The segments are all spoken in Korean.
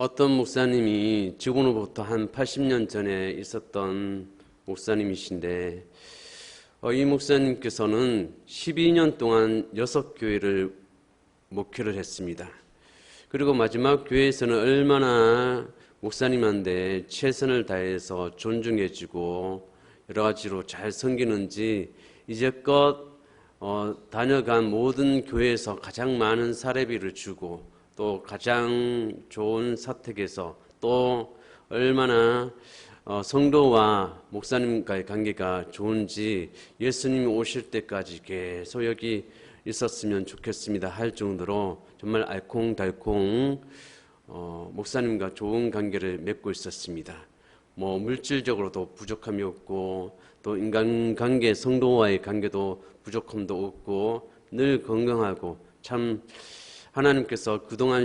어떤 목사님이 지금으로부터 한 80년 전에 있었던 목사님이신데 이 목사님께서는 12년 동안 6교회를 목회를 했습니다. 그리고 마지막 교회에서는 얼마나 목사님한테 최선을 다해서 존중해주고 여러 가지로 잘 섬기는지 이제껏 다녀간 모든 교회에서 가장 많은 사례비를 주고 또 가장 좋은 사택에서 또 얼마나 성도와 목사님과의 관계가 좋은지 예수님이 오실 때까지 계속 여기 있었으면 좋겠습니다 할 정도로 정말 알콩달콩 목사님과 좋은 관계를 맺고 있었습니다. 물질적으로도 부족함이 없고 또 인간관계 성도와의 관계도 부족함도 없고 늘 건강하고 참 하나님께서 그동안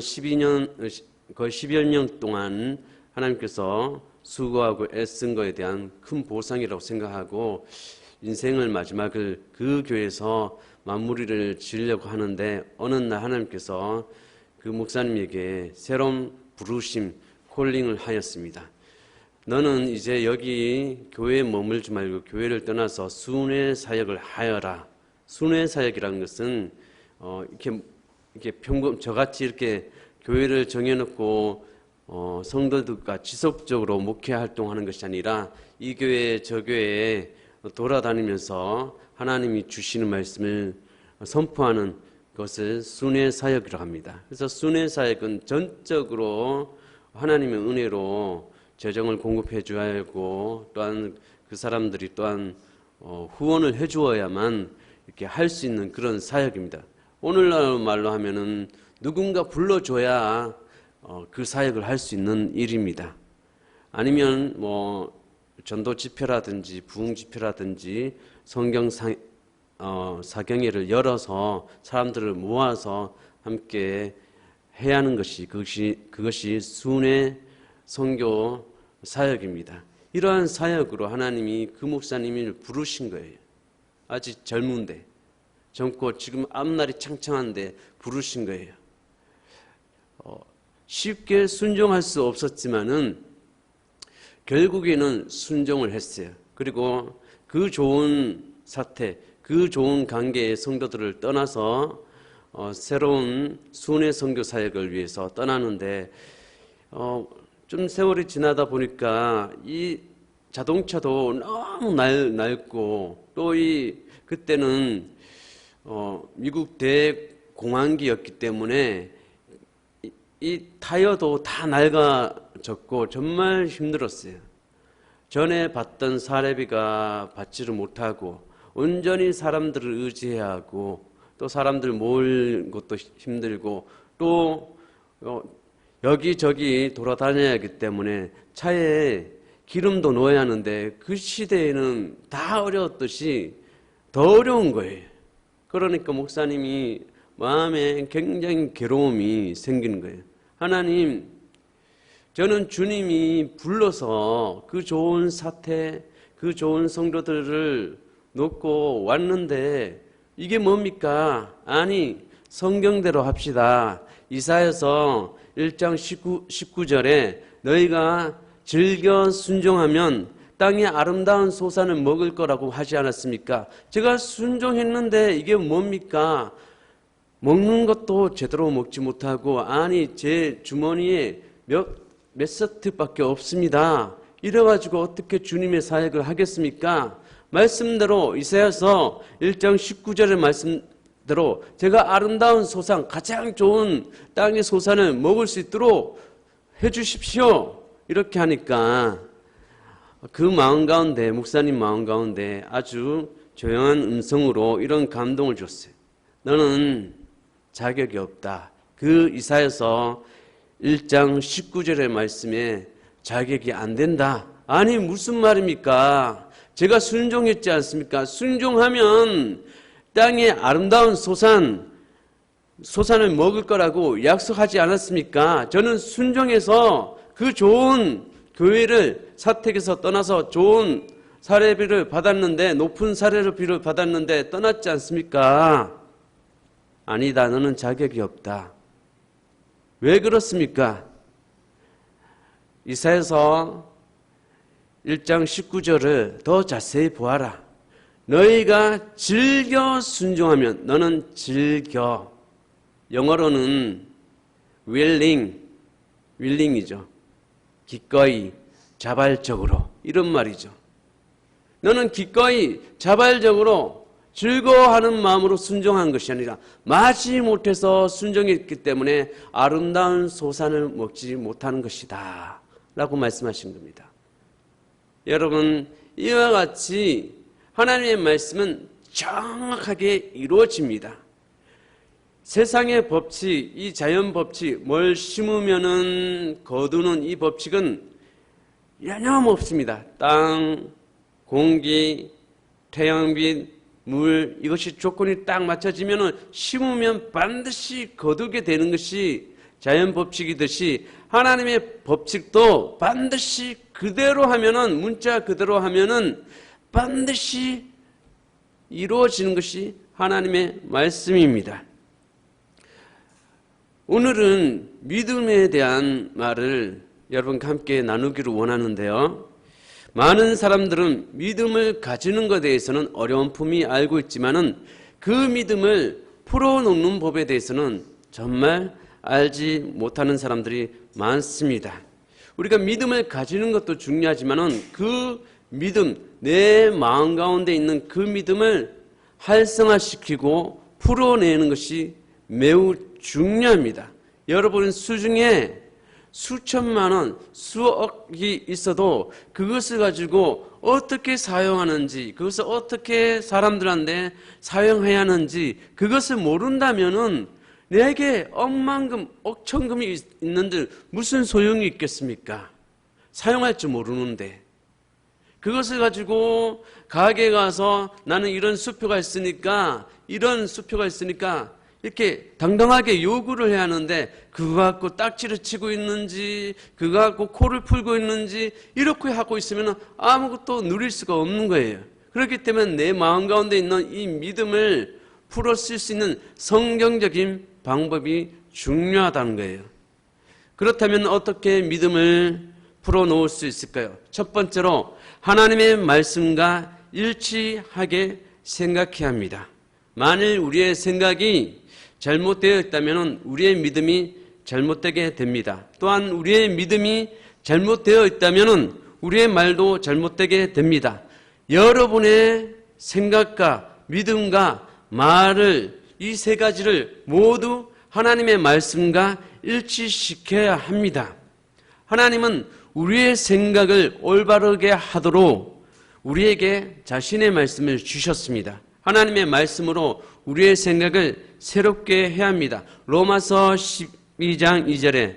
거의 10여 년 동안 하나님께서 수고하고 애쓴 것에 대한 큰 보상이라고 생각하고 인생을 마지막을 그 교회에서 마무리를 지으려고 하는데 어느 날 하나님께서 그 목사님에게 새로운 부르심, 콜링을 하였습니다. 너는 이제 여기 교회에 머물지 말고 교회를 떠나서 순회 사역을 하여라. 순회 사역이라는 것은 이렇게 평범 저같이 이렇게 교회를 정해놓고 성도들과 지속적으로 목회 활동하는 것이 아니라 이 교회 저 교회에 돌아다니면서 하나님이 주시는 말씀을 선포하는 것을 순회 사역이라고 합니다. 그래서 순회 사역은 전적으로 하나님의 은혜로 재정을 공급해 줘야 하고 또한 그 사람들이 또한 후원을 해 주어야만 이렇게 할 수 있는 그런 사역입니다. 오늘날 말로 하면은 누군가 불러줘야 그 사역을 할 수 있는 일입니다. 아니면 전도 집회라든지 부흥 집회라든지 성경 사경회를 열어서 사람들을 모아서 함께 해야 하는 것이 그것이 순회 선교 사역입니다. 이러한 사역으로 하나님이 그 목사님을 부르신 거예요. 아직 젊고 지금 앞날이 창창한데 부르신 거예요. 쉽게 순종할 수 없었지만은 결국에는 순종을 했어요. 그리고 그 좋은 사태, 그 좋은 관계의 성도들을 떠나서 새로운 순회 선교 사역을 위해서 떠나는데 좀 세월이 지나다 보니까 이 자동차도 너무 낡고 또 그때는 미국 대공황기였기 때문에 이 타이어도 다 낡아졌고 정말 힘들었어요. 전에 받던 사례비가 받지를 못하고 온전히 사람들을 의지해야 하고 또 사람들 모을 것도 힘들고 또 여기저기 돌아다녀야 하기 때문에 차에 기름도 넣어야 하는데 그 시대에는 다 어려웠듯이 더 어려운 거예요. 그러니까 목사님이 마음에 굉장히 괴로움이 생기는 거예요. 하나님, 저는 주님이 불러서 그 좋은 사태, 그 좋은 성도들을 놓고 왔는데 이게 뭡니까? 아니, 성경대로 합시다. 이사야서 1장 19절에 너희가 즐겨 순종하면 땅의 아름다운 소산을 먹을 거라고 하지 않았습니까? 제가 순종했는데 이게 뭡니까? 먹는 것도 제대로 먹지 못하고 아니 제 주머니에 몇 세트밖에 없습니다. 이래가지고 어떻게 주님의 사역을 하겠습니까? 말씀대로 이사야서 1장 19절의 말씀대로 제가 아름다운 소산, 가장 좋은 땅의 소산을 먹을 수 있도록 해주십시오. 이렇게 하니까 그 마음 가운데, 목사님 마음 가운데 아주 조용한 음성으로 이런 감동을 줬어요. 너는 자격이 없다. 그 이사야서 1장 19절의 말씀에 자격이 안 된다. 아니 무슨 말입니까? 제가 순종했지 않습니까? 순종하면 땅의 아름다운 소산을 먹을 거라고 약속하지 않았습니까? 저는 순종해서 그 좋은 교회를 사택에서 떠나서 좋은 사례비를 받았는데 높은 사례비를 받았는데 떠났지 않습니까? 아니다. 너는 자격이 없다. 왜 그렇습니까? 이사야서 1장 19절을 더 자세히 보아라. 너희가 즐겨 순종하면, 너는 즐겨, 영어로는 willing이죠. 기꺼이, 자발적으로, 이런 말이죠. 너는 기꺼이, 자발적으로 즐거워하는 마음으로 순종한 것이 아니라 마지 못해서 순종했기 때문에 아름다운 소산을 먹지 못하는 것이다 라고 말씀하신 겁니다. 여러분, 이와 같이 하나님의 말씀은 정확하게 이루어집니다. 세상의 법칙, 이 자연 법칙, 뭘 심으면은 거두는 이 법칙은 여념없습니다. 땅, 공기, 태양빛, 물, 이것이 조건이 딱 맞춰지면은 심으면 반드시 거두게 되는 것이 자연 법칙이듯이 하나님의 법칙도 반드시 그대로 하면은, 문자 그대로 하면은 반드시 이루어지는 것이 하나님의 말씀입니다. 오늘은 믿음에 대한 말을 여러분과 함께 나누기를 원하는데요. 많은 사람들은 믿음을 가지는 것에 대해서는 어려움품이 알고 있지만은 그 믿음을 풀어놓는 법에 대해서는 정말 알지 못하는 사람들이 많습니다. 우리가 믿음을 가지는 것도 중요하지만은 그 믿음, 내 마음 가운데 있는 그 믿음을 활성화시키고 풀어내는 것이 매우 중요합니다. 여러분 수중에 수천만 원, 수억이 있어도 그것을 가지고 어떻게 사용하는지, 그것을 어떻게 사람들한테 사용해야 하는지 그것을 모른다면은 내게 억만금, 억천금이 있는데 무슨 소용이 있겠습니까? 사용할 줄 모르는데. 그것을 가지고 가게에 가서 나는 이런 수표가 있으니까, 이런 수표가 있으니까 이렇게 당당하게 요구를 해야 하는데 그거 갖고 딱지를 치고 있는지, 그거 갖고 코를 풀고 있는지 이렇게 하고 있으면 아무것도 누릴 수가 없는 거예요. 그렇기 때문에 내 마음 가운데 있는 이 믿음을 풀어 쓸 수 있는 성경적인 방법이 중요하다는 거예요. 그렇다면 어떻게 믿음을 풀어놓을 수 있을까요? 첫 번째로 하나님의 말씀과 일치하게 생각해야 합니다. 만일 우리의 생각이 잘못되어 있다면 우리의 믿음이 잘못되게 됩니다. 또한 우리의 믿음이 잘못되어 있다면 우리의 말도 잘못되게 됩니다. 여러분의 생각과 믿음과 말을, 이 세 가지를 모두 하나님의 말씀과 일치시켜야 합니다. 하나님은 우리의 생각을 올바르게 하도록 우리에게 자신의 말씀을 주셨습니다. 하나님의 말씀으로 우리의 생각을 새롭게 해야 합니다. 로마서 12장 2절에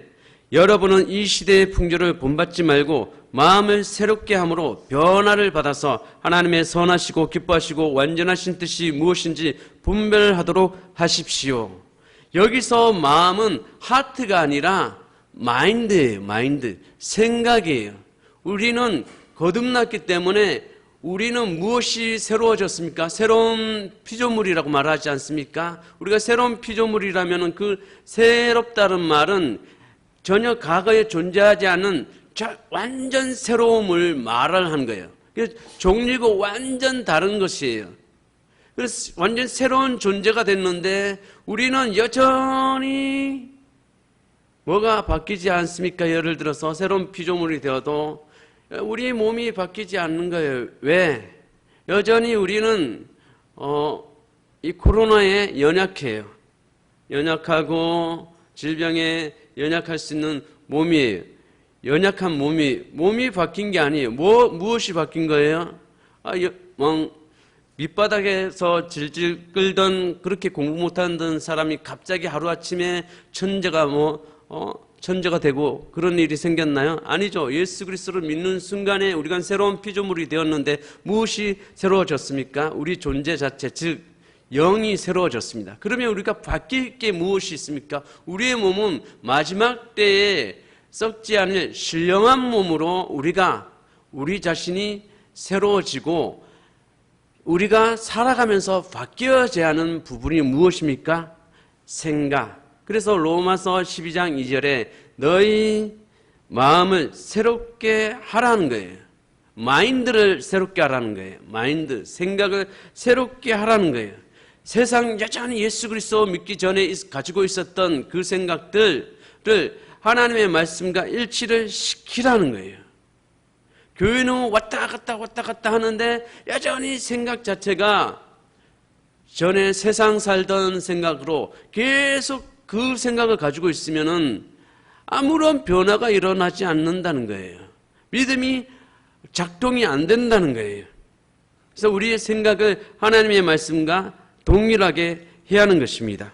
여러분은 이 시대의 풍조를 본받지 말고 마음을 새롭게 함으로 변화를 받아서 하나님의 선하시고 기뻐하시고 완전하신 뜻이 무엇인지 분별하도록 하십시오. 여기서 마음은 하트가 아니라 마인드예요. 마인드, 생각이에요. 우리는 거듭났기 때문에 우리는 무엇이 새로워졌습니까? 새로운 피조물이라고 말하지 않습니까? 우리가 새로운 피조물이라면 그 새롭다는 말은 전혀 과거에 존재하지 않은 완전 새로움을 말을 한 거예요. 그래서 종류가 완전 다른 것이에요. 그래서 완전 새로운 존재가 됐는데 우리는 여전히 뭐가 바뀌지 않습니까? 예를 들어서 새로운 피조물이 되어도 우리 몸이 바뀌지 않는 거예요. 왜? 여전히 우리는 이 코로나에 연약해요. 연약하고 질병에 연약할 수 있는 몸이에요. 연약한 몸이 바뀐 게 아니에요. 무엇이 바뀐 거예요? 밑바닥에서 질질 끌던, 그렇게 공부 못하던 사람이 갑자기 하루아침에 천재가 되고 그런 일이 생겼나요? 아니죠. 예수 그리스도를 믿는 순간에 우리가 새로운 피조물이 되었는데 무엇이 새로워졌습니까? 우리 존재 자체, 즉 영이 새로워졌습니다. 그러면 우리가 바뀔 게 무엇이 있습니까? 우리의 몸은 마지막 때에 썩지 않을 신령한 몸으로 우리 자신이 새로워지고 우리가 살아가면서 바뀌어져야 하는 부분이 무엇입니까? 생각. 그래서 로마서 12장 2절에 너희 마음을 새롭게 하라는 거예요. 마인드를 새롭게 하라는 거예요. 마인드, 생각을 새롭게 하라는 거예요. 세상 여전히 예수 그리스도 믿기 전에 가지고 있었던 그 생각들을 하나님의 말씀과 일치를 시키라는 거예요. 교회는 왔다 갔다 하는데 여전히 생각 자체가 전에 세상 살던 생각으로 계속 그 생각을 가지고 있으면은 아무런 변화가 일어나지 않는다는 거예요. 믿음이 작동이 안 된다는 거예요. 그래서 우리의 생각을 하나님의 말씀과 동일하게 해야 하는 것입니다.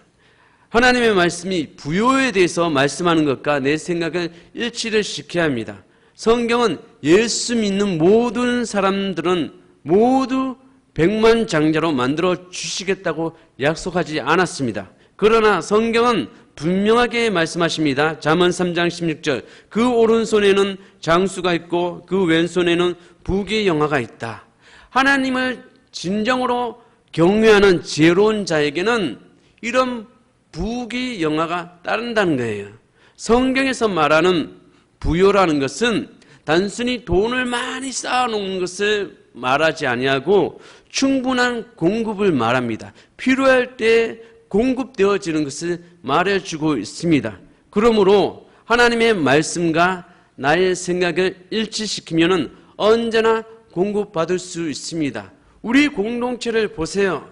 하나님의 말씀이 부요에 대해서 말씀하는 것과 내 생각을 일치를 시켜야 합니다. 성경은 예수 믿는 모든 사람들은 모두 백만장자로 만들어 주시겠다고 약속하지 않았습니다. 그러나 성경은 분명하게 말씀하십니다. 잠언 3장 16절, 그 오른손에는 장수가 있고 그 왼손에는 부귀영화가 있다. 하나님을 진정으로 경외하는 지혜로운 자에게는 이런 부귀영화가 따른다는 거예요. 성경에서 말하는 부요라는 것은 단순히 돈을 많이 쌓아놓는 것을 말하지 아니하고 충분한 공급을 말합니다. 필요할 때 공급되어지는 것을 말해주고 있습니다. 그러므로 하나님의 말씀과 나의 생각을 일치시키면 언제나 공급받을 수 있습니다. 우리 공동체를 보세요.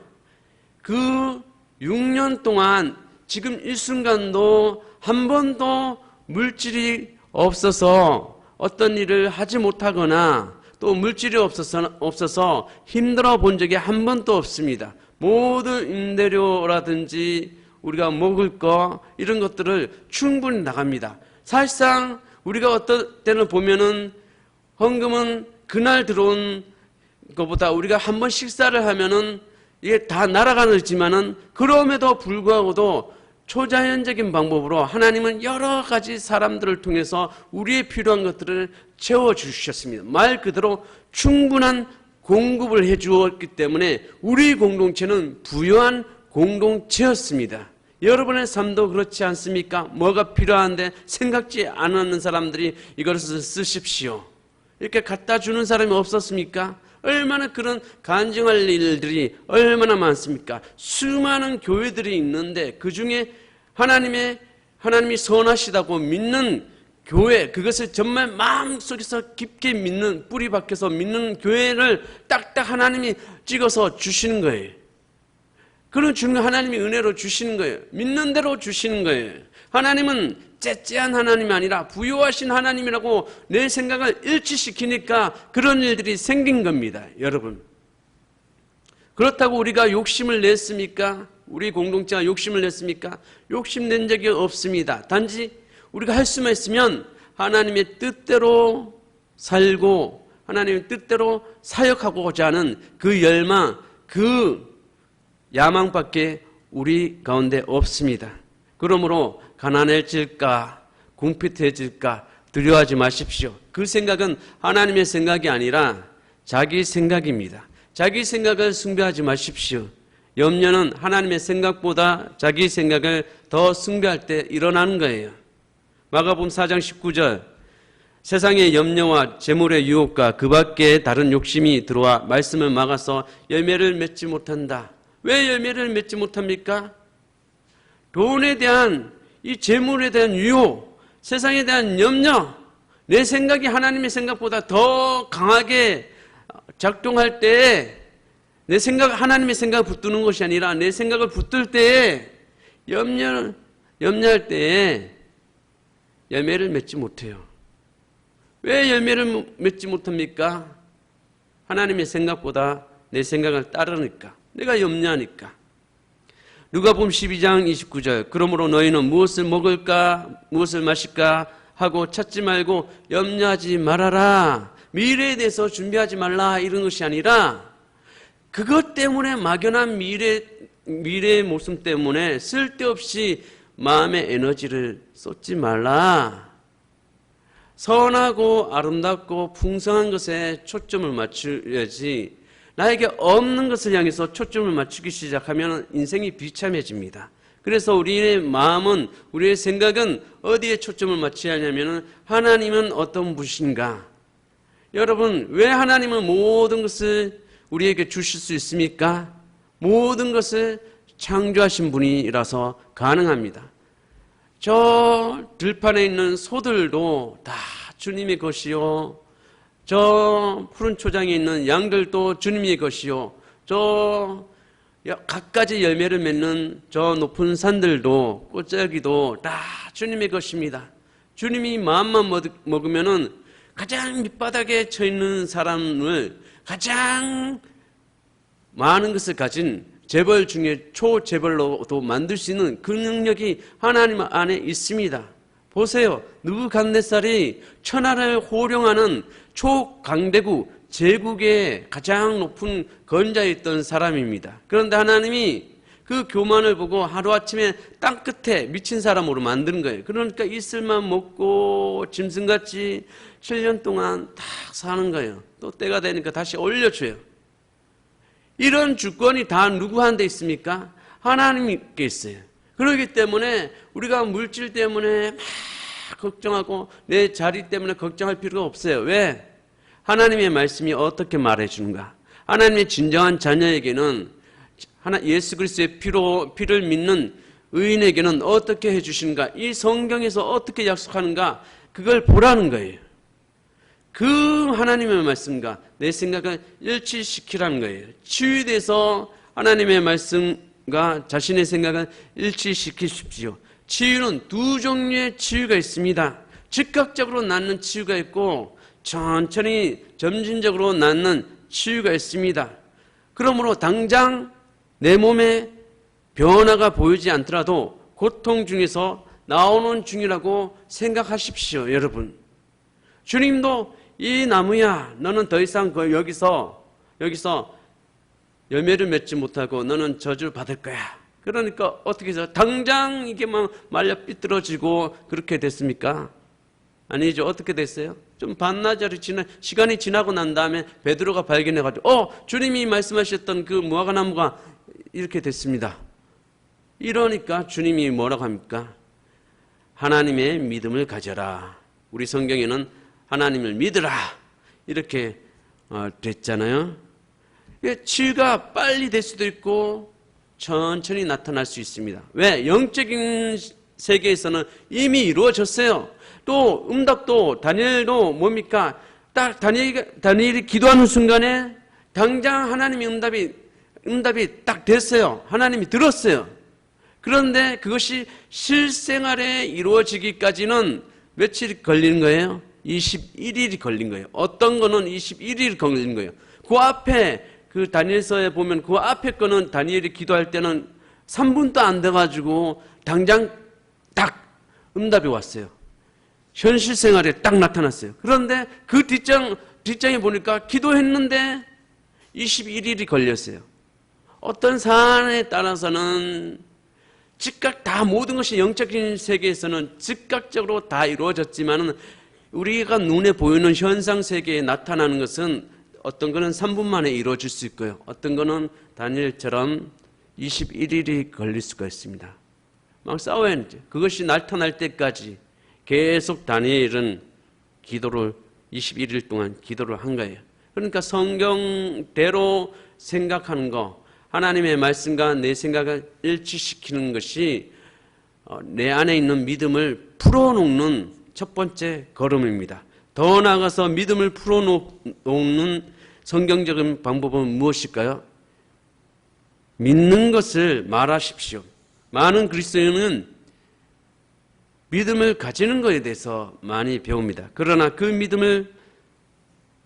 그 6년 동안 지금 이 순간도 한 번도 물질이 없어서 어떤 일을 하지 못하거나 또 물질이 없어서 힘들어 본 적이 한 번도 없습니다. 모든 임대료라든지 우리가 먹을 거 이런 것들을 충분히 나갑니다. 사실상 우리가 어떤 때는 보면은 헌금은 그날 들어온 것보다 우리가 한 번 식사를 하면은 이게 다 날아가지만은 그럼에도 불구하고도 초자연적인 방법으로 하나님은 여러 가지 사람들을 통해서 우리의 필요한 것들을 채워주셨습니다. 말 그대로 충분한 공급을 해주었기 때문에 우리 공동체는 부유한 공동체였습니다. 여러분의 삶도 그렇지 않습니까? 뭐가 필요한데 생각지 않았는 사람들이 이것을 쓰십시오. 이렇게 갖다 주는 사람이 없었습니까? 얼마나 그런 간증할 일들이 얼마나 많습니까? 수많은 교회들이 있는데 그 중에 하나님이 선하시다고 믿는 교회, 그것을 정말 마음속에서 깊게 믿는, 뿌리 박혀서 믿는 교회를 딱딱 하나님이 찍어서 주시는 거예요. 그런 주는 하나님이 은혜로 주시는 거예요. 믿는 대로 주시는 거예요. 하나님은 째째한 하나님이 아니라 부유하신 하나님이라고 내 생각을 일치시키니까 그런 일들이 생긴 겁니다. 여러분, 그렇다고 우리가 욕심을 냈습니까? 우리 공동체가 욕심을 냈습니까? 욕심낸 적이 없습니다. 단지 우리가 할 수만 있으면 하나님의 뜻대로 살고 하나님의 뜻대로 사역하고자 하는 그 열망, 그 야망밖에 우리 가운데 없습니다. 그러므로 가난해질까 궁핍해질까 두려워하지 마십시오. 그 생각은 하나님의 생각이 아니라 자기 생각입니다. 자기 생각을 숭배하지 마십시오. 염려는 하나님의 생각보다 자기 생각을 더 숭배할 때 일어나는 거예요. 마가복음 4장 19절, 세상의 염려와 재물의 유혹과 그 밖에 다른 욕심이 들어와 말씀을 막아서 열매를 맺지 못한다. 왜 열매를 맺지 못합니까? 돈에 대한 이 재물에 대한 유혹, 세상에 대한 염려, 내 생각이 하나님의 생각보다 더 강하게 작동할 때 내 생각, 하나님의 생각을 붙드는 것이 아니라 내 생각을 붙들 때에 염려할 때에 열매를 맺지 못해요. 왜 열매를 맺지 못합니까? 하나님의 생각보다 내 생각을 따르니까, 내가 염려하니까. 누가복음 12장 29절, 그러므로 너희는 무엇을 먹을까 무엇을 마실까 하고 찾지 말고 염려하지 말아라. 미래에 대해서 준비하지 말라, 이런 것이 아니라 그것 때문에 막연한 미래의 모습 때문에 쓸데없이 마음의 에너지를 쏟지 말라. 선하고 아름답고 풍성한 것에 초점을 맞춰야지, 나에게 없는 것을 향해서 초점을 맞추기 시작하면 인생이 비참해집니다. 그래서 우리의 마음은, 우리의 생각은 어디에 초점을 맞춰야 하냐면 하나님은 어떤 분이신가? 여러분, 왜 하나님은 모든 것을 우리에게 주실 수 있습니까? 모든 것을 창조하신 분이라서 가능합니다. 저 들판에 있는 소들도 다 주님의 것이요, 저 푸른 초장에 있는 양들도 주님의 것이요, 저 갖가지 열매를 맺는 저 높은 산들도, 꽃자기도 다 주님의 것입니다. 주님이 마음만 먹으면은 가장 밑바닥에 처 있는 사람을 가장 많은 것을 가진 재벌 중에 초재벌로도 만들 수 있는 그 능력이 하나님 안에 있습니다. 보세요. 느부갓네살이 천하를 호령하는 초강대국 제국의 가장 높은 권자에 있던 사람입니다. 그런데 하나님이 그 교만을 보고 하루아침에 땅끝에 미친 사람으로 만드는 거예요. 그러니까 이슬만 먹고 짐승같이 7년 동안 다 사는 거예요. 또 때가 되니까 다시 올려줘요. 이런 주권이 다 누구한테 있습니까? 하나님께 있어요. 그렇기 때문에 우리가 물질 때문에 막 걱정하고 내 자리 때문에 걱정할 필요가 없어요. 왜? 하나님의 말씀이 어떻게 말해주는가? 하나님의 진정한 자녀에게는 예수 그리스도의 피를 믿는 의인에게는 어떻게 해주시는가? 이 성경에서 어떻게 약속하는가? 그걸 보라는 거예요. 그 하나님의 말씀과 내 생각을 일치시키라는 거예요. 치유돼서 하나님의 말씀과 자신의 생각을 일치시키십시오. 치유는 두 종류의 치유가 있습니다. 즉각적으로 낫는 치유가 있고 천천히 점진적으로 낫는 치유가 있습니다. 그러므로 당장 내 몸에 변화가 보이지 않더라도 고통 중에서 나오는 중이라고 생각하십시오. 여러분, 주님도 이 나무야, 너는 더 이상 여기서 열매를 맺지 못하고 너는 저주를 받을 거야. 그러니까 어떻게 해서 당장 이게 막 말려 삐뚤어지고 그렇게 됐습니까? 아니죠. 어떻게 됐어요? 좀 반나절이 시간이 지나고 난 다음에 베드로가 발견해가지고 주님이 말씀하셨던 그 무화과나무가 이렇게 됐습니다. 이러니까 주님이 뭐라고 합니까? 하나님의 믿음을 가져라. 우리 성경에는 하나님을 믿으라 이렇게 됐잖아요. 치유가 빨리 될 수도 있고 천천히 나타날 수 있습니다. 왜? 영적인 세계에서는 이미 이루어졌어요. 또 응답도 다니엘도 뭡니까? 딱 다니엘이 기도하는 순간에 당장 하나님의 응답이 딱 됐어요. 하나님이 들었어요. 그런데 그것이 실생활에 이루어지기까지는 며칠 걸리는 거예요? 21일이 걸린 거예요. 어떤 거는 21일이 걸린 거예요. 그 앞에 그 다니엘서에 보면 그 앞에 거는 다니엘이 기도할 때는 3분도 안 돼가지고 당장 딱 응답이 왔어요. 현실 생활에 딱 나타났어요. 그런데 그 뒷장에 보니까 기도했는데 21일이 걸렸어요. 어떤 사안에 따라서는 즉각 다 모든 것이 영적인 세계에서는 즉각적으로 다 이루어졌지만은 우리가 눈에 보이는 현상 세계에 나타나는 것은 어떤 거는 3분 만에 이루어질 수 있고요. 어떤 거는 다니엘처럼 21일이 걸릴 수가 있습니다. 막 싸워야 하는데 그것이 나타날 때까지 계속 다니엘은 기도를 21일 동안 기도를 한 거예요. 그러니까 성경대로 생각하는 거, 하나님의 말씀과 내 생각을 일치시키는 것이 내 안에 있는 믿음을 풀어놓는 첫 번째 걸음입니다. 더 나아가서 믿음을 풀어놓는 성경적인 방법은 무엇일까요? 믿는 것을 말하십시오. 많은 그리스도인은 믿음을 가지는 것에 대해서 많이 배웁니다. 그러나 그 믿음을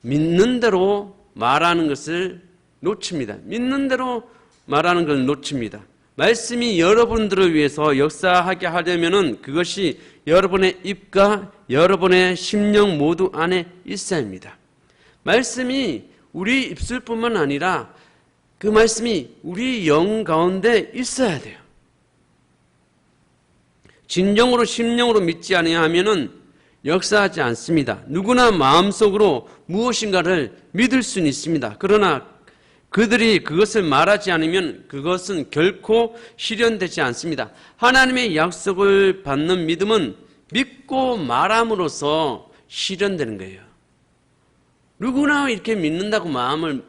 믿는 대로 말하는 것을 놓칩니다. 믿는 대로 말하는 걸 놓칩니다. 말씀이 여러분들을 위해서 역사하게 하려면은 그것이 여러분의 입과 여러분의 심령 모두 안에 있어야 합니다. 말씀이 우리 입술뿐만 아니라 그 말씀이 우리 영 가운데 있어야 돼요. 진정으로 심령으로 믿지 아니하면은 역사하지 않습니다. 누구나 마음속으로 무엇인가를 믿을 수는 있습니다. 그러나 그들이 그것을 말하지 않으면 그것은 결코 실현되지 않습니다. 하나님의 약속을 받는 믿음은 믿고 말함으로써 실현되는 거예요. 누구나 이렇게 믿는다고 마음을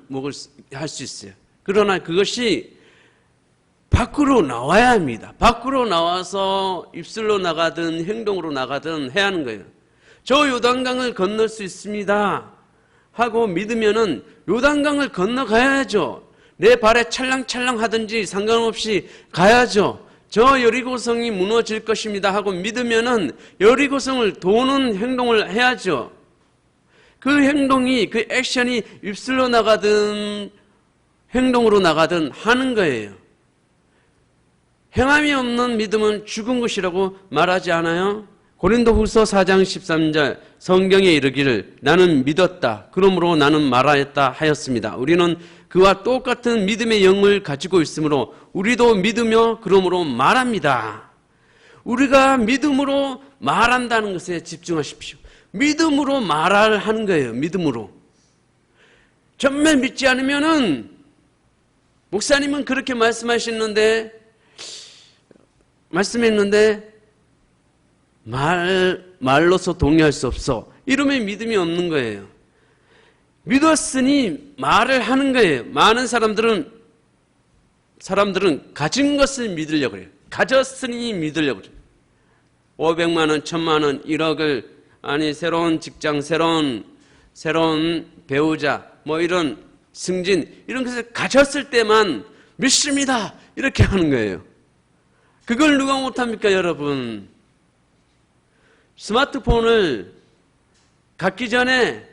할 수 있어요. 그러나 그것이 밖으로 나와야 합니다. 밖으로 나와서 입술로 나가든 행동으로 나가든 해야 하는 거예요. 저 요단강을 건널 수 있습니다 하고 믿으면은 요단강을 건너가야죠. 내 발에 찰랑찰랑 하든지 상관없이 가야죠. 저 여리고성이 무너질 것입니다 하고 믿으면은 여리고성을 도는 행동을 해야죠. 그 행동이, 그 액션이 입술로 나가든 행동으로 나가든 하는 거예요. 행함이 없는 믿음은 죽은 것이라고 말하지 않아요? 고린도후서 4장 13절 성경에 이르기를 나는 믿었다 그러므로 나는 말하였다 하였습니다. 우리는 그와 똑같은 믿음의 영을 가지고 있으므로 우리도 믿으며 그러므로 말합니다. 우리가 믿음으로 말한다는 것에 집중하십시오. 믿음으로 말을 하는 거예요. 믿음으로. 정말 믿지 않으면은 목사님은 그렇게 말씀했는데 말로서 동의할 수 없어. 이러면 믿음이 없는 거예요. 믿었으니 말을 하는 거예요. 많은 사람들은 가진 것을 믿으려고 그래요. 가졌으니 믿으려고 그래요. 500만 원, 1000만 원, 1억을 아니 새로운 직장, 새로운 배우자, 뭐 이런 승진 이런 것을 가졌을 때만 믿습니다. 이렇게 하는 거예요. 그걸 누가 못합니까, 여러분? 스마트폰을 갖기 전에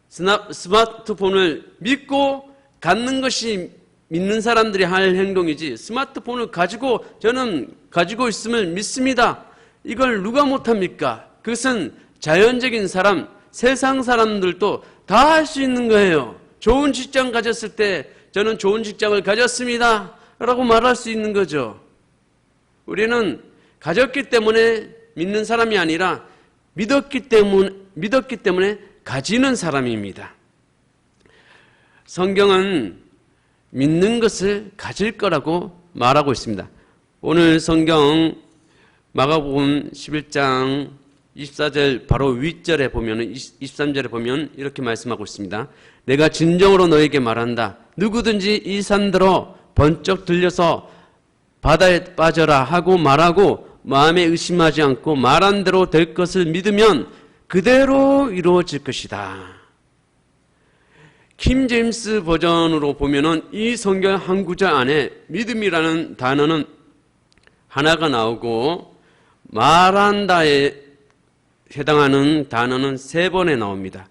스마트폰을 믿고 갖는 것이 믿는 사람들이 할 행동이지 스마트폰을 가지고 저는 가지고 있음을 믿습니다. 이걸 누가 못합니까? 그것은 자연적인 사람, 세상 사람들도 다 할 수 있는 거예요. 좋은 직장 가졌을 때 저는 좋은 직장을 가졌습니다 라고 말할 수 있는 거죠. 우리는 가졌기 때문에 믿는 사람이 아니라 믿었기 때문에 가지는 사람입니다. 성경은 믿는 것을 가질 거라고 말하고 있습니다. 오늘 성경 마가복음 11장 24절 바로 윗절에 보면 23절에 보면 이렇게 말씀하고 있습니다. 내가 진정으로 너에게 말한다. 누구든지 이 산들어 번쩍 들려서 바다에 빠져라 하고 말하고 마음에 의심하지 않고 말한 대로 될 것을 믿으면 그대로 이루어질 것이다. 킹 제임스 버전으로 보면은 이 성경 한 구절 안에 믿음이라는 단어는 하나가 나오고 말한다에 해당하는 단어는 3번에 나옵니다.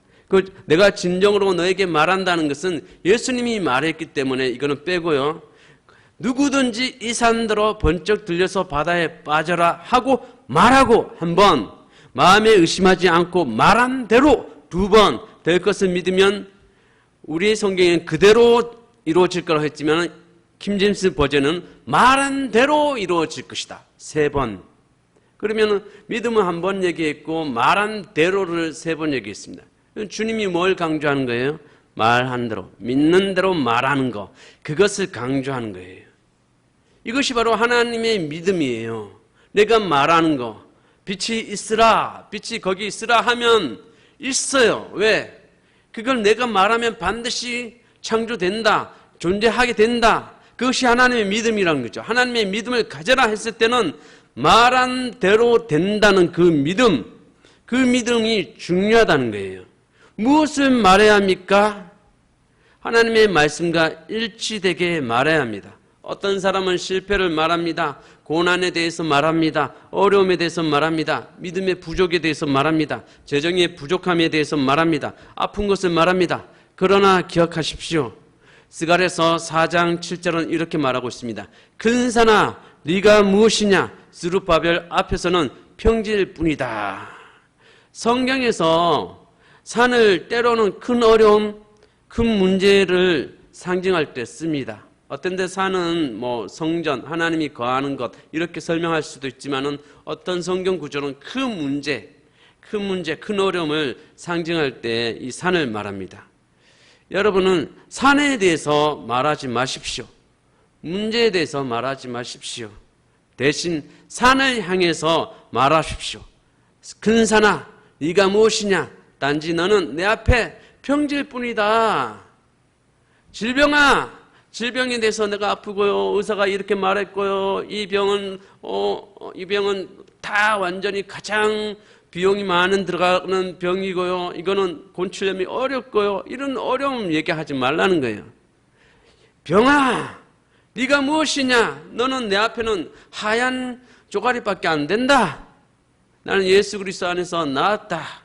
내가 진정으로 너에게 말한다는 것은 예수님이 말했기 때문에 이거는 빼고요. 누구든지 이 산들어 번쩍 들려서 바다에 빠져라 하고 말하고 한 번, 마음에 의심하지 않고 말한 대로 2번 될 것을 믿으면 우리 성경에는 그대로 이루어질 거라고 했지만 킹 제임스 버전은 말한 대로 이루어질 것이다. 3번. 그러면 믿음은 한 번 얘기했고 말한 대로를 3번 얘기했습니다. 주님이 뭘 강조하는 거예요? 말한 대로, 믿는 대로 말하는 거, 그것을 강조하는 거예요. 이것이 바로 하나님의 믿음이에요. 내가 말하는 거, 빛이 있으라, 빛이 거기 있으라 하면 있어요. 왜? 그걸 내가 말하면 반드시 창조된다, 존재하게 된다. 그것이 하나님의 믿음이라는 거죠. 하나님의 믿음을 가져라 했을 때는 말한 대로 된다는 그 믿음이 중요하다는 거예요. 무엇을 말해야 합니까? 하나님의 말씀과 일치되게 말해야 합니다. 어떤 사람은 실패를 말합니다. 고난에 대해서 말합니다. 어려움에 대해서 말합니다. 믿음의 부족에 대해서 말합니다. 재정의 부족함에 대해서 말합니다. 아픈 것을 말합니다. 그러나 기억하십시오. 스갈에서 4장 7절은 이렇게 말하고 있습니다. 큰 산아 네가 무엇이냐? 스룹바벨 앞에서는 평지일 뿐이다. 성경에서 산을 때로는 큰 어려움, 큰 문제를 상징할 때 씁니다. 어떤 데 산은 뭐 성전, 하나님이 거하는 것 이렇게 설명할 수도 있지만은 어떤 성경 구조는 큰 문제, 큰 어려움을 상징할 때 이 산을 말합니다. 여러분은 산에 대해서 말하지 마십시오. 문제에 대해서 말하지 마십시오. 대신 산을 향해서 말하십시오. 큰 산아, 네가 무엇이냐? 단지 너는 내 앞에 평지일 뿐이다. 질병아, 질병에 대해서 내가 아프고요. 의사가 이렇게 말했고요. 이 병은 다 완전히 가장 비용이 많은 들어가는 병이고요. 이거는 곤충염이 어렵고요. 이런 어려움 얘기하지 말라는 거예요. 병아, 네가 무엇이냐? 너는 내 앞에는 하얀 조가리밖에 안 된다. 나는 예수 그리스도 안에서 나았다.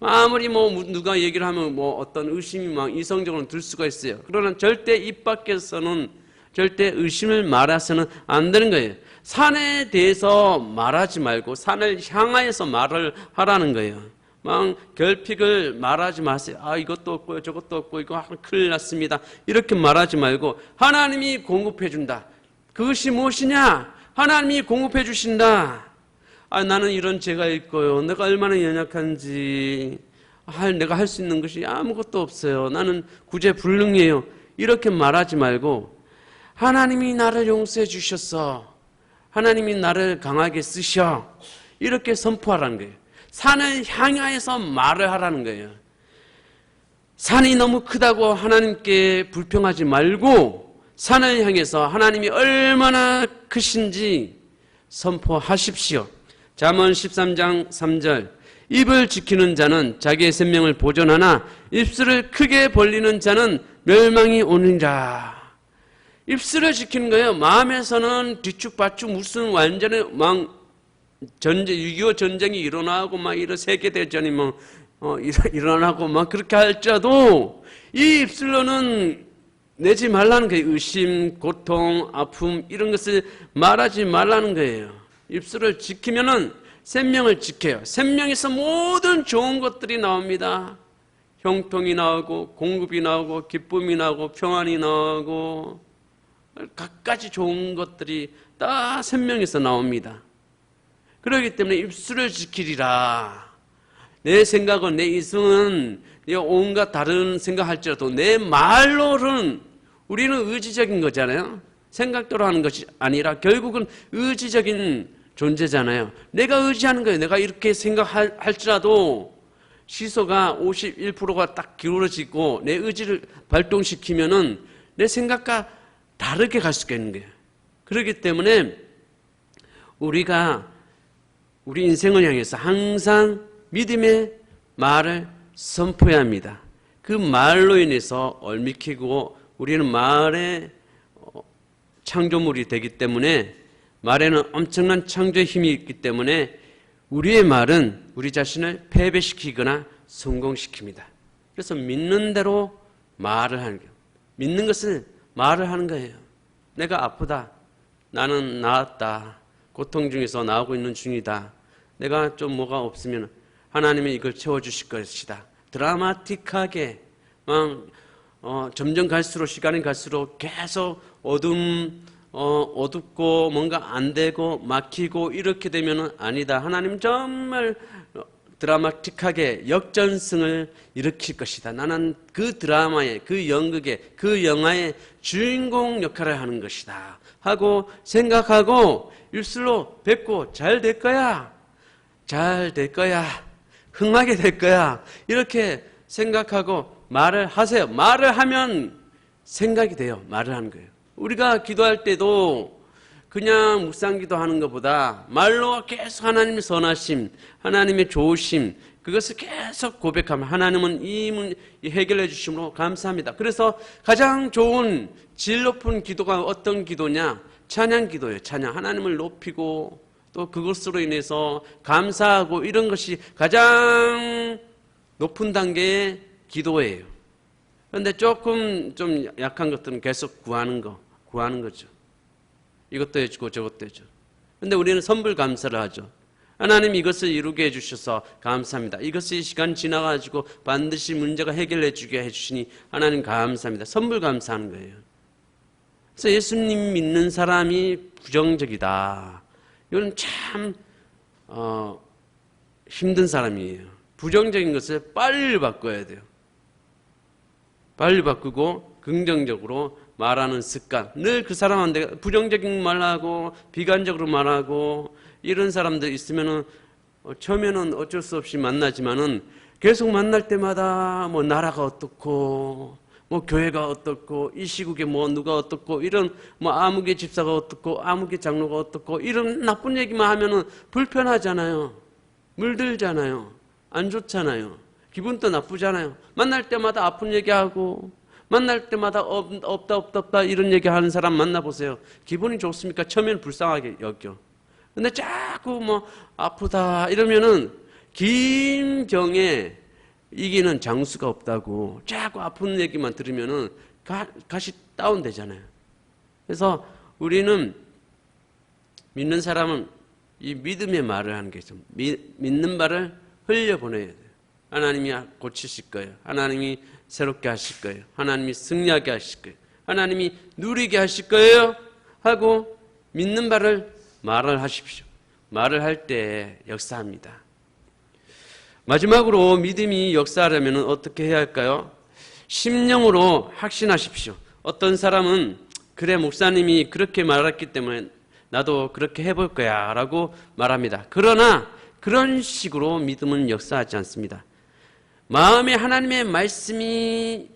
아무리 누가 얘기를 하면 어떤 의심이 막 이성적으로 들 수가 있어요. 그러나 절대 입 밖에서는 절대 의심을 말해서는 안 되는 거예요. 산에 대해서 말하지 말고 산을 향하여서 말을 하라는 거예요. 막 결핍을 말하지 마세요. 이것도 없고요, 저것도 없고 이거 큰일 났습니다. 이렇게 말하지 말고 하나님이 공급해 준다. 그것이 무엇이냐? 하나님이 공급해 주신다. 나는 이런 죄가 있고요. 내가 얼마나 연약한지 내가 할 수 있는 것이 아무것도 없어요. 나는 구제불능이에요. 이렇게 말하지 말고 하나님이 나를 용서해 주셨어. 하나님이 나를 강하게 쓰셔. 이렇게 선포하라는 거예요. 산을 향하여서 말을 하라는 거예요. 산이 너무 크다고 하나님께 불평하지 말고 산을 향해서 하나님이 얼마나 크신지 선포하십시오. 잠언 13장 3절 입을 지키는 자는 자기의 생명을 보존하나 입술을 크게 벌리는 자는 멸망이 오느니라. 입술을 지키는 거예요. 마음에서는 뒤죽박죽 무슨 완전히 전쟁, 6.25 전쟁이 일어나고 이런 세계대전이 일어나고 그렇게 할지라도 이 입술로는 내지 말라는 거예요. 의심, 고통, 아픔 이런 것을 말하지 말라는 거예요. 입술을 지키면은 생명을 지켜요. 생명에서 모든 좋은 것들이 나옵니다. 형통이 나오고 공급이 나오고 기쁨이 나오고 평안이 나오고 갖가지 좋은 것들이 다 생명에서 나옵니다. 그렇기 때문에 입술을 지키리라. 내 생각은 내 이성은 온갖 다른 생각할지라도 내 말로는 우리는 의지적인 거잖아요. 생각대로 하는 것이 아니라 결국은 의지적인 존재잖아요. 내가 의지하는 거예요. 내가 이렇게 생각할지라도 시소가 51%가 딱 기울어지고 내 의지를 발동시키면은 내 생각과 다르게 갈 수가 있는 거예요. 그렇기 때문에 우리가 우리 인생을 향해서 항상 믿음의 말을 선포해야 합니다. 그 말로 인해서 얽히고 우리는 말의 창조물이 되기 때문에 말에는 엄청난 창조의 힘이 있기 때문에 우리의 말은 우리 자신을 패배시키거나 성공시킵니다. 그래서 믿는 대로 말을 하는 거예요. 믿는 것을 말을 하는 거예요. 내가 아프다. 나는 나았다. 고통 중에서 나오고 있는 중이다. 내가 좀 뭐가 없으면 하나님이 이걸 채워주실 것이다. 드라마틱하게 점점 갈수록 시간이 갈수록 계속 어둡고 뭔가 안 되고 막히고 이렇게 되면은 아니다. 하나님 정말 드라마틱하게 역전승을 일으킬 것이다. 나는 그 드라마의 그 연극의 그 영화의 주인공 역할을 하는 것이다 하고 생각하고 입술로 뱉고 잘 될 거야. 잘 될 거야. 흥하게 될 거야. 이렇게 생각하고 말을 하세요. 말을 하면 생각이 돼요. 말을 하는 거예요. 우리가 기도할 때도 그냥 묵상기도 하는 것보다 말로 계속 하나님의 선하심, 하나님의 좋으심 그것을 계속 고백하면 하나님은 이 문제 해결해 주심으로 감사합니다. 그래서 가장 좋은 질 높은 기도가 어떤 기도냐? 찬양 기도예요. 찬양. 하나님을 높이고 또 그것으로 인해서 감사하고 이런 것이 가장 높은 단계의 기도예요. 그런데 조금 좀 약한 것들은 계속 구하는 거죠. 이것도 해주고 저것도 해줘. 그런데 우리는 선불 감사를 하죠. 하나님 이것을 이루게 해주셔서 감사합니다. 이것이 시간 지나가지고 반드시 문제가 해결해 주게 해주시니 하나님 감사합니다. 선불 감사하는 거예요. 그래서 예수님 믿는 사람이 부정적이다. 이건 참 힘든 사람이에요. 부정적인 것을 빨리 바꿔야 돼요. 빨리 바꾸고 긍정적으로 말하는 습관. 늘 그 사람한테 부정적인 말하고 비관적으로 말하고 이런 사람들 있으면은 처음에는 어쩔 수 없이 만나지만은 계속 만날 때마다 뭐 나라가 어떻고 뭐 교회가 어떻고 이 시국에 뭐 누가 어떻고 이런 뭐 아무개 집사가 어떻고 아무개 장로가 어떻고 이런 나쁜 얘기만 하면은 불편하잖아요. 물들잖아요. 안 좋잖아요. 기분도 나쁘잖아요. 만날 때마다 아픈 얘기하고 만날 때마다 없다 이런 얘기하는 사람 만나보세요. 기분이 좋습니까? 처음에는 불쌍하게 여겨. 근데 자꾸 뭐 아프다 이러면은 김경에 이기는 장수가 없다고 자꾸 아픈 얘기만 들으면은 가시 다운되잖아요. 그래서 우리는 믿는 사람은 이 믿음의 말을 하는 게 있어요. 믿는 말을 흘려보내야 돼요. 하나님이 고치실 거예요. 하나님이 새롭게 하실 거예요. 하나님이 승리하게 하실 거예요. 하나님이 누리게 하실 거예요. 하고 믿는 말을 하십시오. 말을 할 때 역사합니다. 마지막으로 믿음이 역사하려면 어떻게 해야 할까요? 심령으로 확신하십시오. 어떤 사람은 그래 목사님이 그렇게 말했기 때문에 나도 그렇게 해볼 거야 라고 말합니다. 그러나 그런 식으로 믿음은 역사하지 않습니다. 마음에 하나님의 말씀을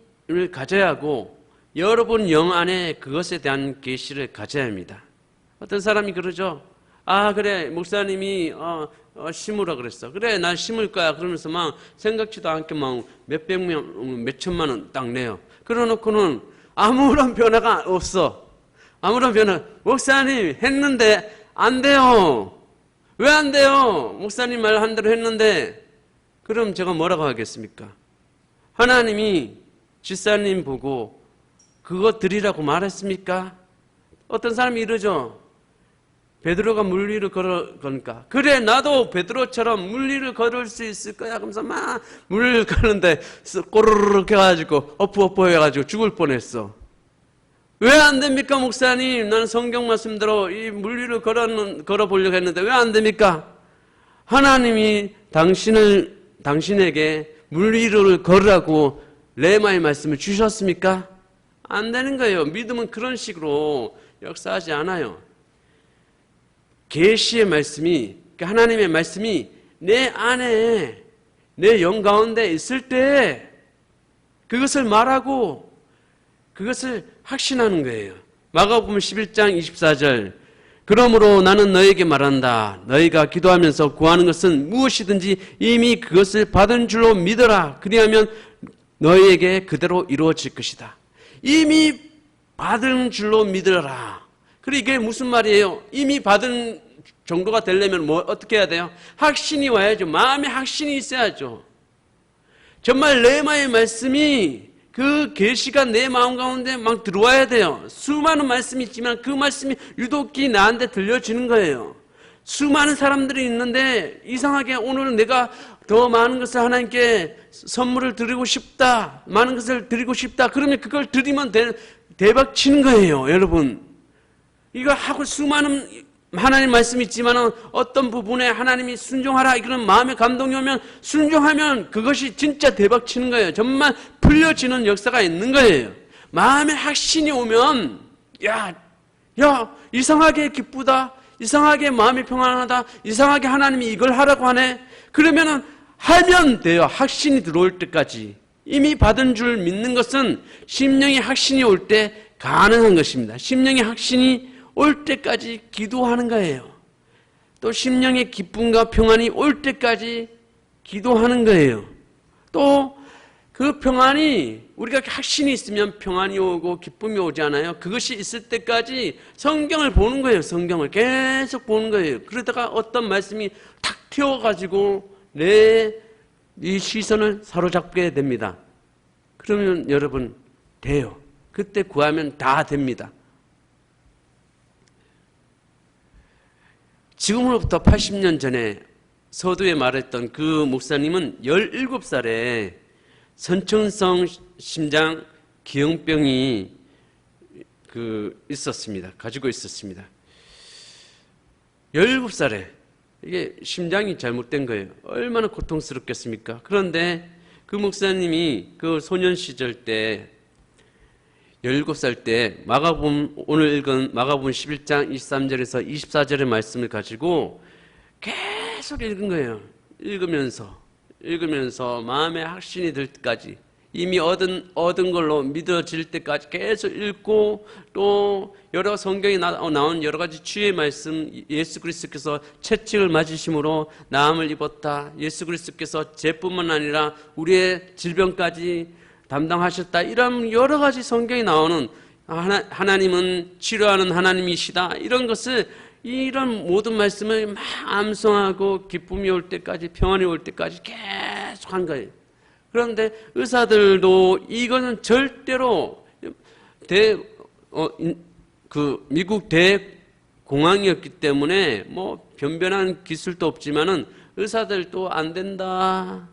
가져야 하고 여러분 영 안에 그것에 대한 계시를 가져야 합니다. 어떤 사람이 그러죠. 아 그래 목사님이 심으라 그랬어. 그래 나 심을 거야. 그러면서 막 생각지도 않게 막 몇백 명 몇천만 원 딱 내요. 그러놓고는 아무런 변화가 없어. 아무런 변화. 목사님 했는데 안 돼요. 왜 안 돼요? 목사님 말 한 대로 했는데. 그럼 제가 뭐라고 하겠습니까? 하나님이 집사님 보고 그거 드리라고 말했습니까? 어떤 사람이 이러죠. 베드로가 물 위를 걸으니까 그래 나도 베드로처럼 물 위를 걸을 수 있을 거야. 그러면서 막 물 가는데 꼬르륵 해가지고 엎어 해가지고 죽을 뻔했어. 왜 안 됩니까 목사님? 나는 성경 말씀대로 이 물 위를 걸어보려고 했는데 왜 안 됩니까? 하나님이 당신에게 물 위를 걸으라고 레마의 말씀을 주셨습니까? 안 되는 거예요. 믿음은 그런 식으로 역사하지 않아요. 계시의 말씀이, 하나님의 말씀이 내 안에, 내 영 가운데 있을 때 그것을 말하고 그것을 확신하는 거예요. 마가복음 11장 24절. 그러므로 나는 너에게 말한다. 너희가 기도하면서 구하는 것은 무엇이든지 이미 그것을 받은 줄로 믿어라. 그리하면 너희에게 그대로 이루어질 것이다. 이미 받은 줄로 믿어라. 그리고 이게 무슨 말이에요? 이미 받은 정도가 되려면 뭐 어떻게 해야 돼요? 확신이 와야죠. 마음에 확신이 있어야죠. 정말 레마의 말씀이 그 계시가 내 마음 가운데 막 들어와야 돼요. 수많은 말씀이 있지만 그 말씀이 유독히 나한테 들려지는 거예요. 수많은 사람들이 있는데 이상하게 오늘은 내가 더 많은 것을 하나님께 선물을 드리고 싶다. 많은 것을 드리고 싶다. 그러면 그걸 드리면 대박 치는 거예요. 여러분. 이거 하고 수많은 하나님 말씀이 있지만 어떤 부분에 하나님이 순종하라 이런 마음의 감동이 오면 순종하면 그것이 진짜 대박 치는 거예요. 정말 풀려지는 역사가 있는 거예요. 마음의 확신이 오면 야 이상하게 기쁘다. 이상하게 마음이 평안하다. 이상하게 하나님이 이걸 하라고 하네. 그러면은 하면 돼요. 확신이 들어올 때까지. 이미 받은 줄 믿는 것은 심령의 확신이 올 때 가능한 것입니다. 심령의 확신이 올 때까지 기도하는 거예요. 또 심령의 기쁨과 평안이 올 때까지 기도하는 거예요. 또 그 평안이 우리가 확신이 있으면 평안이 오고 기쁨이 오지 않아요? 그것이 있을 때까지 성경을 보는 거예요. 성경을 계속 보는 거예요. 그러다가 어떤 말씀이 탁 튀어가지고 이 시선을 사로잡게 됩니다. 그러면 여러분 돼요. 그때 구하면 다 됩니다. 지금으로부터 80년 전에 서두에 말했던 그 목사님은 17살에 선천성 심장 기형병이 있었습니다. 가지고 있었습니다. 17살에 이게 심장이 잘못된 거예요. 얼마나 고통스럽겠습니까? 그런데 그 목사님이 그 소년 시절 때 17살 때 오늘 읽은 마가복음 11장 23절에서 24절의 말씀을 가지고 계속 읽은 거예요. 읽으면서 마음에 확신이 들 때까지, 이미 얻은 걸로 믿어질 때까지 계속 읽고, 또 여러 성경에 나온 여러 가지 주의 말씀, 예수 그리스도께서 채찍을 맞으심으로 나음을 입었다, 예수 그리스도께서 죄뿐만 아니라 우리의 질병까지 담당하셨다, 이런 여러 가지 성경에 나오는 하나님은 치료하는 하나님이시다, 이런 모든 말씀을 막 암송하고 기쁨이 올 때까지, 평안이 올 때까지 계속 한 거예요. 그런데 의사들도 이거는 절대로 미국 대공황이었기 때문에 뭐 변변한 기술도 없지만은 의사들도 안 된다,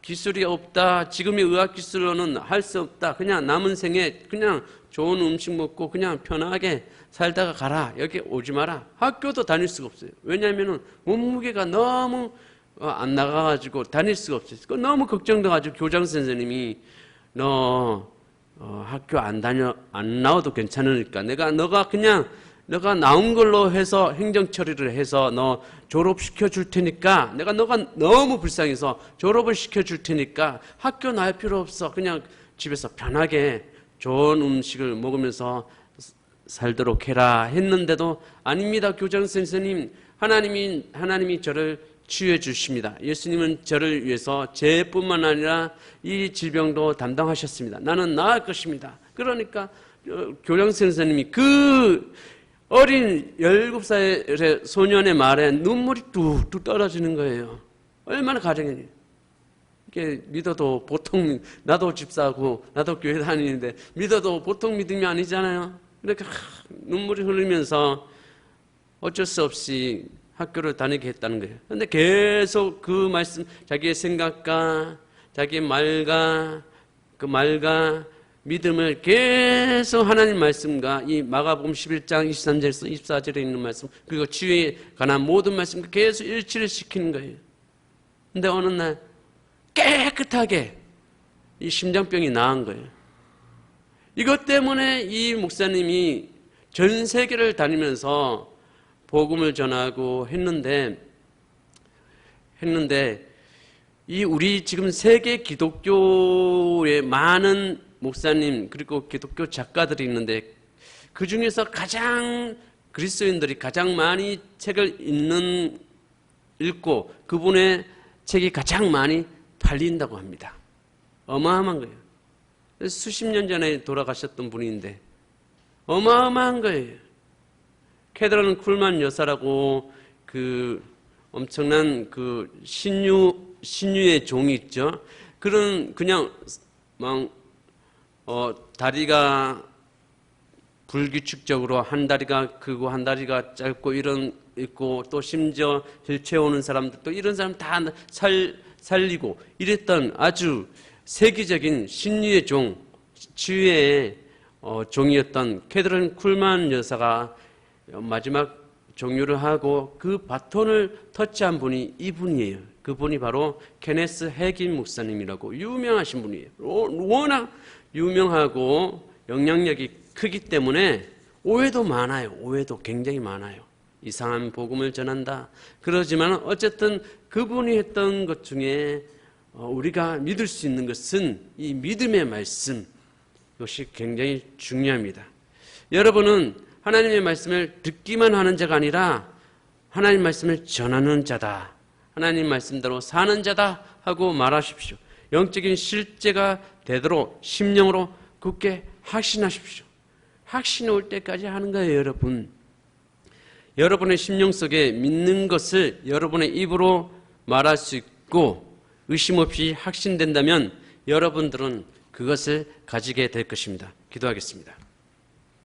기술이 없다, 지금의 의학 기술로는 할 수 없다, 그냥 남은 생에 그냥 좋은 음식 먹고 그냥 편하게 살다가 가라, 여기 오지 마라. 학교도 다닐 수가 없어요. 왜냐하면 몸무게가 너무 안 나가가지고 다닐 수가 없어요. 너무 걱정돼가지고 교장 선생님이 너 학교 안 나와도 괜찮으니까 너가 나온 걸로 해서 행정 처리를 해서 너 졸업시켜 줄 테니까, 너가 너무 불쌍해서 졸업을 시켜 줄 테니까 학교 나올 필요 없어, 그냥 집에서 편하게 좋은 음식을 먹으면서 살도록 해라 했는데도, 아닙니다 교장 선생님, 하나님이 저를 치유해 주십니다. 예수님은 저를 위해서 죄뿐만 아니라 이 질병도 담당하셨습니다. 나는 나을 것입니다. 그러니까 교장 선생님이 그 어린 17살의 소년의 말에 눈물이 뚝뚝 떨어지는 거예요. 얼마나 가정이니. 이게 믿어도 보통, 나도 집사고 나도 교회 다니는데 믿어도 보통 믿음이 아니잖아요. 그러니까 눈물이 흐르면서 어쩔 수 없이 학교를 다니게 했다는 거예요. 그런데 계속 그 말씀, 자기의 생각과 자기의 말과 믿음을 계속 하나님 말씀과 이 마가복음 11장 23절에서 24절에 있는 말씀, 그리고 치유에 관한 모든 말씀과 계속 일치를 시키는 거예요. 그런데 어느 날 깨끗하게 이 심장병이 나은 거예요. 이것 때문에 이 목사님이 전 세계를 다니면서 복음을 전하고 했는데 이 우리 지금 세계 기독교의 많은 목사님 그리고 기독교 작가들이 있는데, 그 중에서 그리스도인들이 가장 많이 책을 읽고 그분의 책이 가장 많이 팔린다고 합니다. 어마어마한 거예요. 수십 년 전에 돌아가셨던 분인데 어마어마한 거예요. 캐더런 쿨만 여사라고 그 엄청난 그 신유의 종이 있죠. 그냥 막 다리가 불규칙적으로 한 다리가 크고 한 다리가 짧고 있고, 또 심지어 휠체어 오는 사람들, 또 이런 사람 다 살리고 이랬던 아주 세계적인 신유의 종, 치유의 종이었던 캐더런 쿨만 여사가 마지막 종료를 하고 그 바톤을 터치한 분이 이분이에요. 그분이 바로 케네스 해긴 목사님이라고 유명하신 분이에요. 워낙 유명하고 영향력이 크기 때문에 오해도 많아요. 오해도 굉장히 많아요. 이상한 복음을 전한다. 그러지만 어쨌든 그분이 했던 것 중에 우리가 믿을 수 있는 것은 이 믿음의 말씀, 이것이 굉장히 중요합니다. 여러분은 하나님의 말씀을 듣기만 하는 자가 아니라 하나님 말씀을 전하는 자다, 하나님 말씀대로 사는 자다 하고 말하십시오. 영적인 실제가 되도록 심령으로 굳게 확신하십시오. 확신이 올 때까지 하는 거예요. 여러분, 여러분의 심령 속에 믿는 것을 여러분의 입으로 말할 수 있고 의심 없이 확신된다면 여러분들은 그것을 가지게 될 것입니다. 기도하겠습니다.